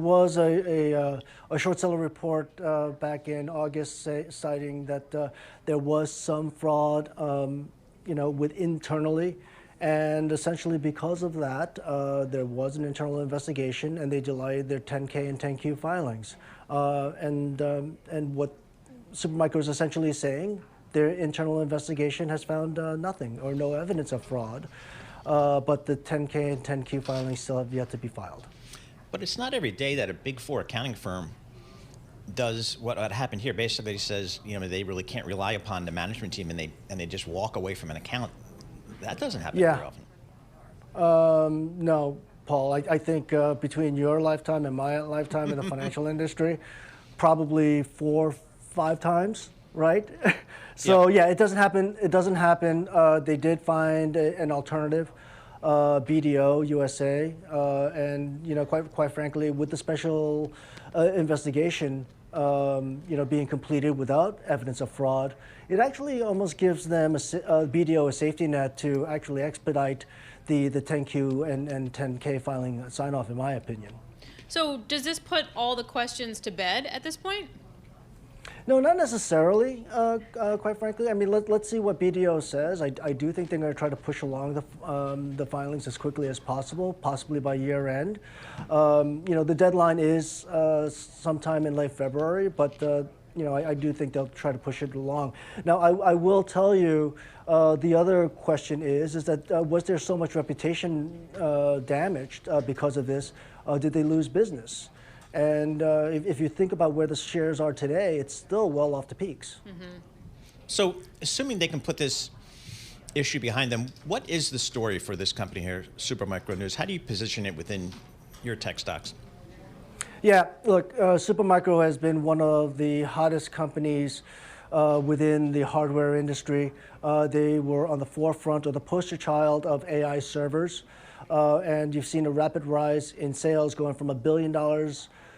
was a short seller report back in August citing that there was some fraud, internally. And essentially because of that, there was an internal investigation and they delayed their 10K and 10Q filings. And what Supermicro is essentially saying, their internal investigation has found nothing or no evidence of fraud. But the 10K and 10Q filings still have yet to be filed. But it's not every day that a Big Four accounting firm does what happened here. Basically says, they really can't rely upon the management team and they just walk away from an account. That doesn't happen very often. No, Paul. I think between your lifetime and my lifetime in the financial industry, probably 4, 5 times, right? So yeah, it doesn't happen. It doesn't happen. They did find an alternative, BDO USA, and quite frankly, with the special investigation, being completed without evidence of fraud, it actually almost gives them BDO a safety net to actually expedite the 10Q and 10K filing sign off, in my opinion. So does this put all the questions to bed at this point? No, not necessarily, quite frankly. I mean, let's see what BDO says. I do think they're going to try to push along the filings as quickly as possible, possibly by year end. The deadline is sometime in late February, but I do think they'll try to push it along. Now, I will tell you, the other question is that was there so much reputation damaged because of this? Did they lose business? And if you think about where the shares are today, it's still well off the peaks. Mm-hmm. So assuming they can put this issue behind them, what is the story for this company here, Supermicro News? How do you position it within your tech stocks? Yeah, look, Supermicro has been one of the hottest companies within the hardware industry. They were on the forefront or the poster child of AI servers. And you've seen a rapid rise in sales going from $1 billion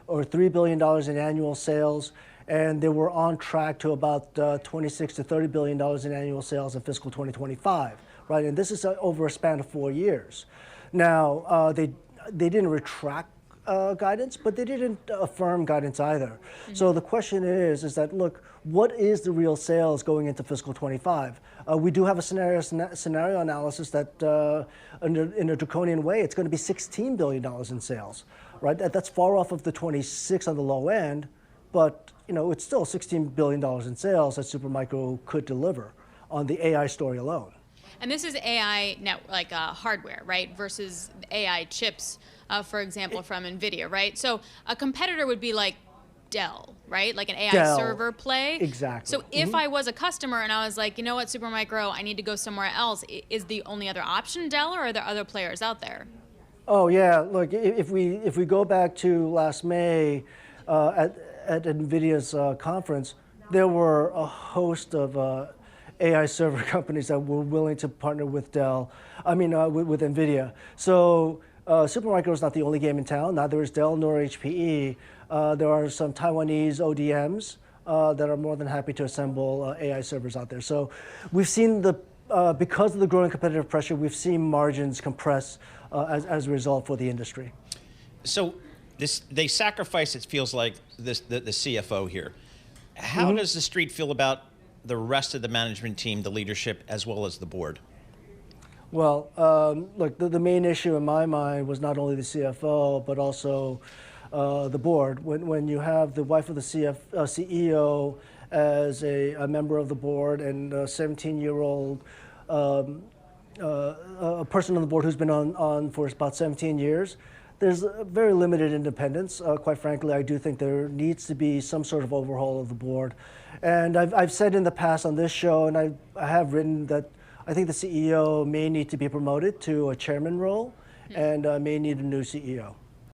or $3 billion in annual sales, and they were on track to about $26 to $30 billion in annual sales in fiscal 2025, right? And this is over a span of 4 years. Now, they didn't retract guidance, but they didn't affirm guidance either. Mm-hmm. So the question is that, look, what is the real sales going into fiscal 25? We do have a scenario analysis that in a draconian way, it's going to be $16 billion in sales, right? That's far off of the 26 on the low end, but it's still $16 billion in sales that Supermicro could deliver on the AI story alone. And this is AI hardware, right, versus AI chips, for example, from NVIDIA, right? So a competitor would be like Dell, right? Like an AI Dell. Server play. Exactly. So if I was a customer and I was like, you know what, Supermicro, I need to go somewhere else, is the only other option Dell, or are there other players out there? Oh yeah, look, if we go back to last May at NVIDIA's conference, there were a host of AI server companies that were willing to partner with Dell. With NVIDIA. So Supermicro is not the only game in town. Neither is Dell nor HPE. There are some Taiwanese ODMs that are more than happy to assemble AI servers out there. So we've seen because of the growing competitive pressure, we've seen margins compress as a result for the industry. So they sacrifice, it feels like, the CFO here. How does the street feel about the rest of the management team, the leadership, as well as the board? Well, look, the main issue in my mind was not only the CFO, but also the board. When you have the wife of the CEO as a member of the board and a 17-year-old a person on the board who's been on for about 17 years, there's very limited independence. Quite frankly, I do think there needs to be some sort of overhaul of the board. And I've said in the past on this show, and I have written that I think the CEO may need to be promoted to a chairman role and may need a new CEO.